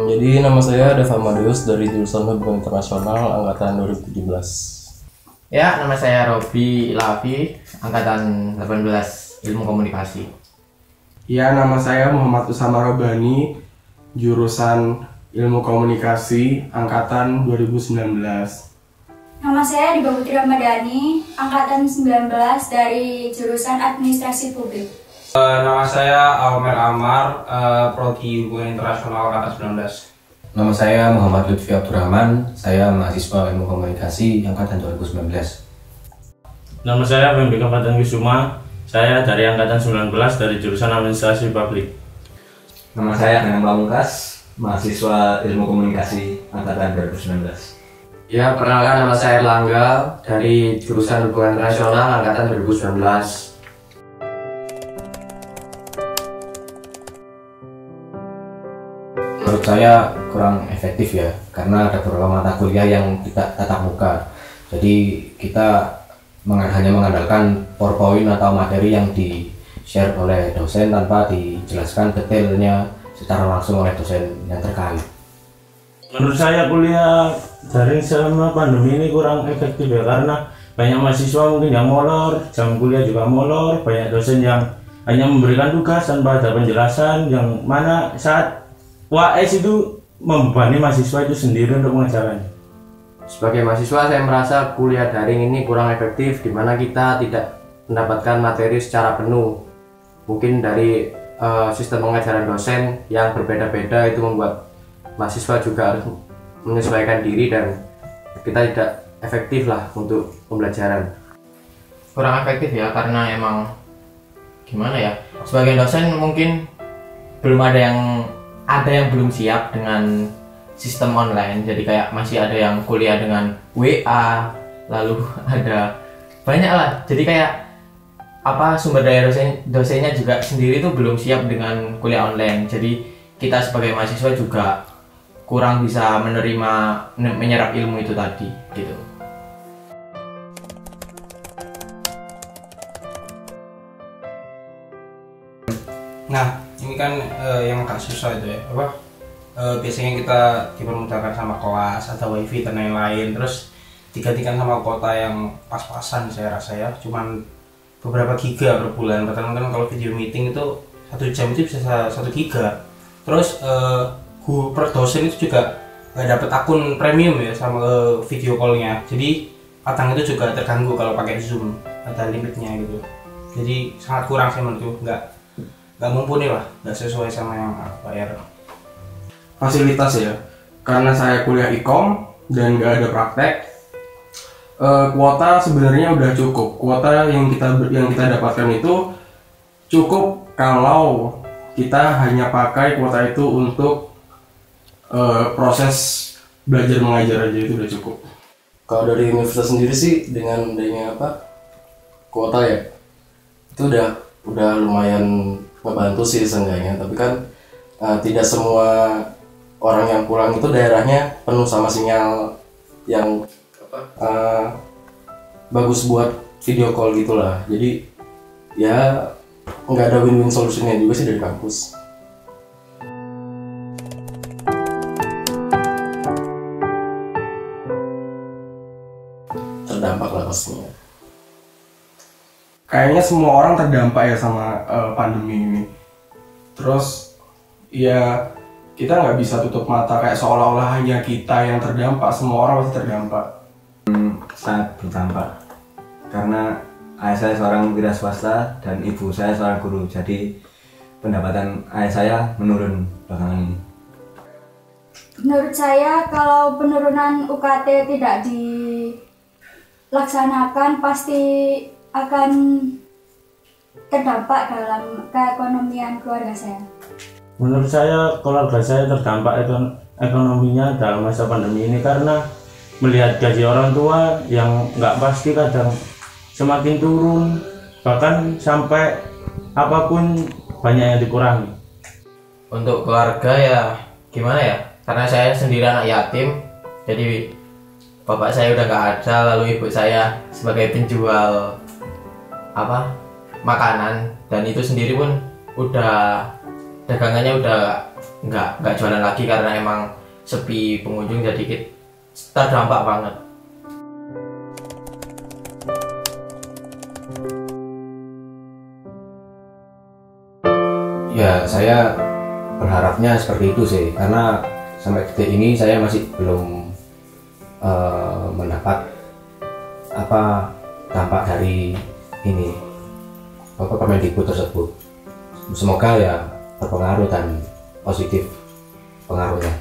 Jadi nama saya Deva Madius dari jurusan Hubungan Internasional angkatan 2017. Ya, nama saya Robi Lavi, angkatan 18 Ilmu Komunikasi. Ya, nama saya Muhammad Usama Robani, jurusan Ilmu Komunikasi angkatan 2019. Nama saya Diba Putri Ramadhani, angkatan 19 dari jurusan Administrasi Publik. Nama saya Almer Amar, Prodi Hubungan Internasional angkatan 19. Nama saya Muhammad Lutfi Abdurrahman, saya mahasiswa Ilmu Komunikasi angkatan 2019. Nama saya Bambika Fatan Kusuma, saya dari angkatan 19 dari jurusan Administrasi Publik. Nama saya Danang Pamungkas, mahasiswa Ilmu Komunikasi angkatan 2019. Ya, perkenalkan nama saya Erlangga dari jurusan Hubungan Internasional angkatan 2019. Menurut saya kurang efektif ya, karena ada beberapa mata kuliah yang tidak tatap muka. Jadi kita hanya mengandalkan PowerPoint atau materi yang di-share oleh dosen tanpa dijelaskan detailnya secara langsung oleh dosen yang terkait. Menurut saya kuliah daring selama pandemi ini kurang efektif ya, karena banyak mahasiswa mungkin yang molor, jam kuliah juga molor, banyak dosen yang hanya memberikan tugas tanpa ada penjelasan, yang mana saat UAS itu membebani mahasiswa itu sendiri untuk mengerjakannya. Sebagai mahasiswa, saya merasa kuliah daring ini kurang efektif, di mana kita tidak mendapatkan materi secara penuh. Mungkin dari sistem pengajaran dosen yang berbeda-beda itu membuat mahasiswa juga harus menyesuaikan diri dan kita tidak efektif lah untuk pembelajaran. Kurang efektif ya, karena emang gimana ya, sebagai dosen mungkin belum ada yang belum siap dengan sistem online. Jadi kayak masih ada yang kuliah dengan WA, lalu ada banyak lah. Jadi kayak sumber daya dosennya juga sendiri tuh belum siap dengan kuliah online. Jadi kita sebagai mahasiswa juga kurang bisa menyerap ilmu itu tadi gitu. Nah, ini kan yang agak susah itu ya, biasanya kita dipermudahkan sama kelas, ada wifi dan lain-lain, terus digantikan sama kuota yang pas-pasan. Saya rasa ya, cuman beberapa giga per bulan. Padahal kan kalau video meeting itu 1 jam itu bisa 1 giga. Terus per dosen itu juga nggak dapat akun premium ya sama video callnya, jadi kadang itu juga terganggu kalau pakai Zoom, ada limitnya gitu. Jadi sangat kurang sih menurutku, nggak mumpuni lah, nggak sesuai sama yang bayar. Fasilitas ya, karena saya kuliah ikom dan nggak ada praktek, kuota sebenarnya udah cukup. Kuota yang kita dapatkan itu cukup kalau kita hanya pakai kuota itu untuk proses belajar mengajar aja, itu udah cukup. Kalau dari universitas sendiri sih dengan adanya kuota ya, itu udah lumayan membantu sih seenggaknya. Tapi kan tidak semua orang yang pulang itu daerahnya penuh sama sinyal yang bagus buat video call gitulah. Jadi ya nggak ada win-win solutionnya juga sih dari kampus. Terdampak lah pastinya. Kayaknya semua orang terdampak ya sama pandemi ini. Terus ya kita nggak bisa tutup mata kayak seolah-olah hanya kita yang terdampak, semua orang pasti terdampak. Sangat berdampak, karena ayah saya seorang wira swasta dan ibu saya seorang guru, jadi pendapatan ayah saya menurun belakangan ini. Menurut saya, kalau penurunan UKT tidak dilaksanakan pasti akan terdampak dalam keekonomian keluarga saya. Menurut saya keluarga saya terdampak ekonominya dalam masa pandemi ini, karena melihat gaji orang tua yang nggak pasti kadang semakin turun, bahkan sampai apapun banyak yang dikurangi. Untuk keluarga ya gimana ya, karena saya sendiri anak yatim, jadi bapak saya udah nggak ada, lalu ibu saya sebagai penjual makanan, dan itu sendiri pun udah dagangannya udah nggak jualan lagi karena emang sepi pengunjung, jadi kita terdampak banget. Ya saya berharapnya seperti itu sih, karena sampai detik ini saya masih belum mendapat apa dampak dari ini apa Permendikbud tersebut. Semoga ya berpengaruh dan positif pengaruhnya.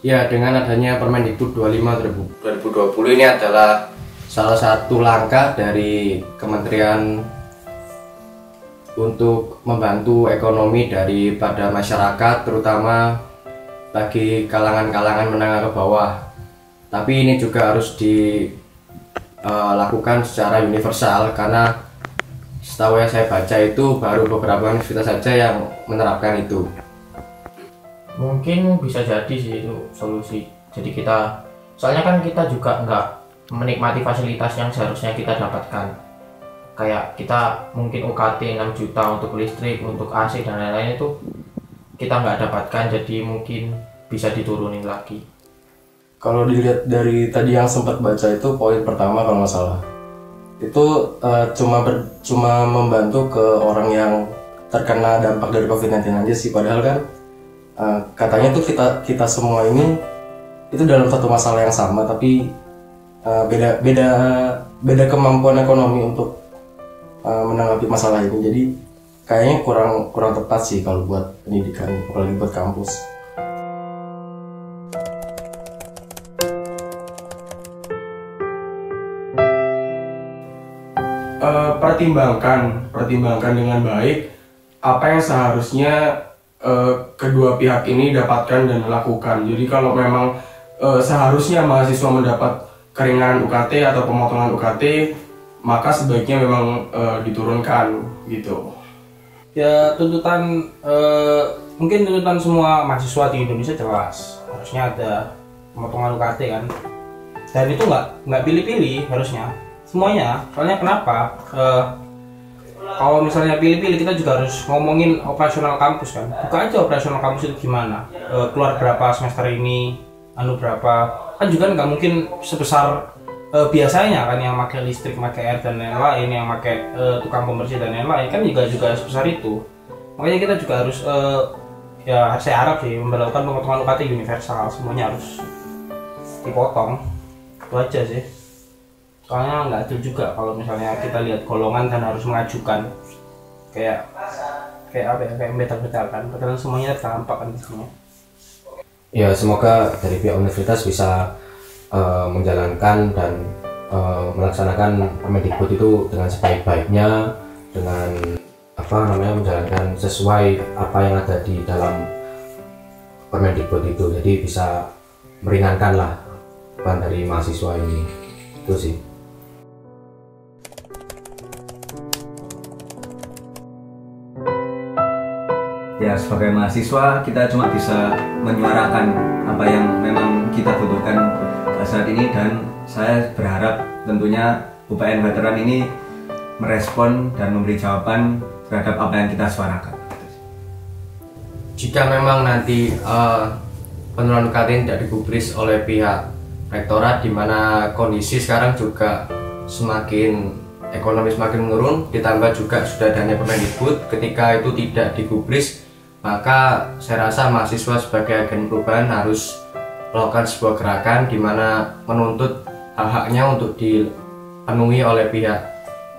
Ya, dengan adanya Permendikbud 25 2020 ini adalah salah satu langkah dari Kementerian untuk membantu ekonomi daripada masyarakat, terutama bagi kalangan-kalangan menengah ke bawah. Tapi ini juga harus dilakukan secara universal, karena setahu yang saya baca itu baru beberapa universitas saja yang menerapkan itu. Mungkin bisa jadi sih itu solusi. Jadi kita, soalnya kan kita juga nggak menikmati fasilitas yang seharusnya kita dapatkan. Kayak kita mungkin UKT 6 juta untuk listrik, untuk AC dan lain-lain itu kita nggak dapatkan, jadi mungkin bisa diturunin lagi. Kalau dilihat dari tadi yang sempat baca itu, poin pertama kalau nggak salah itu cuma membantu ke orang yang terkena dampak dari COVID-19 aja sih, padahal kan katanya tuh kita semua ini itu dalam satu masalah yang sama, tapi beda kemampuan ekonomi untuk menanggapi masalah ini. Jadi kayaknya kurang tepat sih kalau buat pendidikan, apalagi buat kampus. Pertimbangkan dengan baik apa yang seharusnya kedua pihak ini dapatkan dan lakukan. Jadi kalau memang seharusnya mahasiswa mendapat keringanan UKT atau pemotongan UKT, maka sebaiknya memang diturunkan gitu. Ya tuntutan mungkin tuntutan semua mahasiswa di Indonesia jelas harusnya ada pemotongan UKT kan, dan itu nggak pilih-pilih harusnya semuanya. Soalnya kenapa? Kalau misalnya pilih-pilih, kita juga harus ngomongin operasional kampus kan. Buka aja operasional kampus itu gimana, keluar berapa semester ini, berapa, kan juga nggak mungkin sebesar biasanya kan, yang pakai listrik, pakai air dan lain-lain, yang pakai tukang pembersih dan lain-lain kan juga sebesar itu. Makanya kita juga harus ya saya harap sih memperlakukan pemotongan UKT universal, semuanya harus dipotong. Itu aja sih. Soalnya nggak adil juga kalau misalnya kita lihat golongan dan harus mengajukan kayak apa ya, kayak betal-betal kan, padahal semuanya terdampak kan disini. Ya semoga dari pihak universitas bisa menjalankan dan melaksanakan Permendikbud itu dengan sebaik-baiknya, dengan menjalankan sesuai apa yang ada di dalam Permendikbud itu. Jadi bisa meringankan lah beban dari mahasiswa ini. Itu sih. Ya sebagai mahasiswa kita cuma bisa menyuarakan apa yang memang kita butuhkan saat ini, dan saya berharap tentunya UPN Veteran ini merespon dan memberi jawaban terhadap apa yang kita suarakan. Jika memang nanti penurunan UKT tidak digubris oleh pihak rektorat, di mana kondisi sekarang juga semakin ekonomi semakin menurun, ditambah juga sudah adanya Permendikbud, ketika itu tidak digubris, maka saya rasa mahasiswa sebagai agen perubahan harus melakukan sebuah gerakan di mana menuntut hak-haknya untuk dipenuhi oleh pihak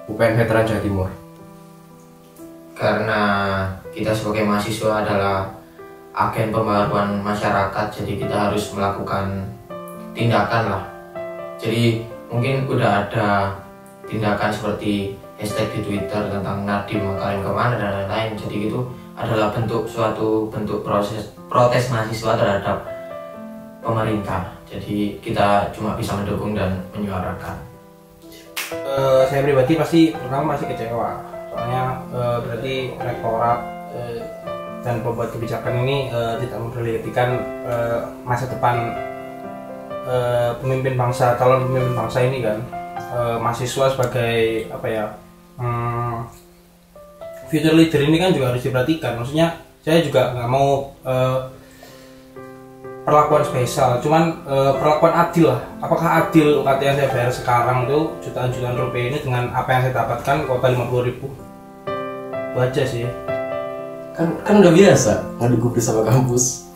UPN Veteran Jawa Timur. Karena kita sebagai mahasiswa adalah agen pembaruan masyarakat, jadi kita harus melakukan tindakan lah. Jadi mungkin udah ada tindakan seperti hashtag di Twitter tentang Nadiem kalian kemana dan lain-lain. Jadi itu adalah suatu bentuk protes mahasiswa terhadap pemerintah. Jadi kita cuma bisa mendukung dan menyuarakan. Saya pribadi pertama pasti kecewa, soalnya berarti rektorat dan pembuat kebijakan ini tidak memperhatikan masa depan pemimpin bangsa, calon pemimpin bangsa ini kan. Mahasiswa sebagai future leader ini kan juga harus diperhatikan. Maksudnya saya juga nggak mau perlakuan spesial, cuman perlakuan adil lah. Apakah adil UKT yang saya bayar sekarang tuh jutaan-jutaan rupiah ini dengan apa yang saya dapatkan kuota 50.000? Itu aja sih. Kan udah biasa ngadu gubris sama kampus.